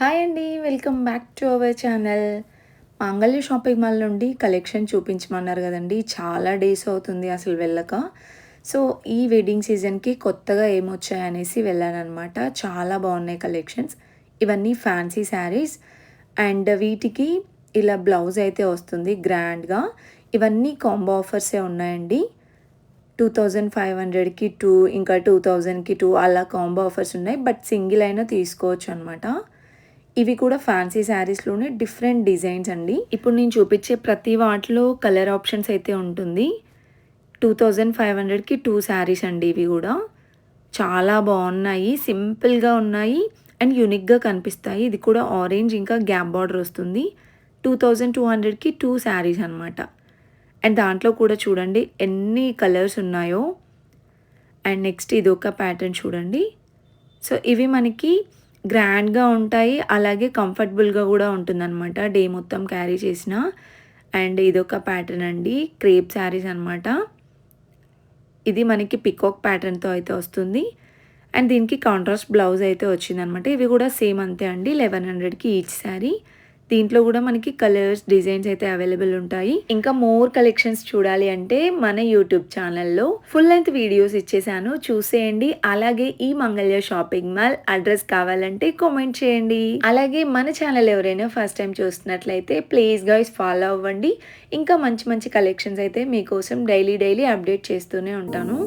Hi అండి. Welcome back to our channel. మాంగళ్య shopping mall నుండి కలెక్షన్ చూపించమన్నారు కదండీ. చాలా డేస్ అవుతుంది అసలు వెళ్ళక. సో, ఈ వెడ్డింగ్ సీజన్‌కి కొత్తగా ఏమొచ్చాయనేసి వెళ్ళాననమాట. చాలా బాగున్నాయి కలెక్షన్స్. ఇవన్నీ ఫ్యాన్సీ శారీస్ అండ్ వీటికి ఇలా బ్లౌజ్ అయితే వస్తుంది గ్రాండ్‌గా. ఇవన్నీ కాంబో ఆఫర్సే ఉన్నాయండి. 2500కి 2 ఇంకా 2000కి 2 అలా కాంబో ఆఫర్స్ ఉన్నాయి. బట్ సింగిల్ అయినా తీసుకోవచ్చు అనమాట. ఇవి కూడా ఫ్యాన్సీ శారీస్‌లోనే డిఫరెంట్ డిజైన్స్ అండి. ఇప్పుడు నేను చూపించే ప్రతి వాటిలో కలర్ ఆప్షన్స్ అయితే ఉంటుంది. 2500కి 2 శారీస్ అండి ఇవి గూడా. చాలా బావున్నాయి. సింపుల్‌గా ఉన్నాయి అండ్ యూనిక్‌గా కనిపిస్తాయి. ఇది కూడా ఆరెంజ్ ఇంకా గ్యాప్ బార్డర్ వస్తుంది. 2200కి 2 శారీస్ అనమాట. అండ్ దాంట్లో కూడా చూడండి ఎన్ని కలర్స్ ఉన్నాయో. అండ్ నెక్స్ట్ ఇదొక ప్యాటర్న్ చూడండి. సో, ఇవి మనకి గ్రాండ్‌గా ఉంటాయి. అలాగే కంఫర్టబుల్‌గా గూడా ఉంటుందనమాట. డే మొత్తం క్యారీ చేసినా. అండ్ ఇదొక ప్యాటర్న్ అండి. క్రేప్ శారీస్ అనమాట. ఇది మనకి పికాక్ ప్యాటర్న్‌తో అయితే వస్తుంది. అండ్ దీనికి కాంట్రాస్ట్ బ్లౌజ్ అయితే వచ్చిందనమాట. ఇవి కూడా సేమ్ అంతే అండి. 1100కి ఈచ్ శారీ. దీంట్లో కూడా మనకి కలర్స్, డిజైన్స్ అయితే అవైలబుల్ ఉంటాయి. ఇంకా మోర్ కలెక్షన్స్ చూడాలి అంటే మన యూట్యూబ్ ఛానల్‌లో ఫుల్ లెంగ్త్ వీడియోస్ ఇచ్చేసాను. చూసేయండి. అలాగే ఈ మంగళ్య షాపింగ్ మాల్ అడ్రస్ కావాలంటే కామెంట్ చేయండి. అలాగే మన ఛానల్ ఎవరైనా ఫస్ట్ టైం చూస్తున్నట్లయితే ప్లీజ్ గైస్ ఫాలో అవ్వండి. ఇంకా మంచి మంచి కలెక్షన్స్ అయితే మీకోసం డైలీ అప్డేట్ చేస్తూనే ఉంటాను.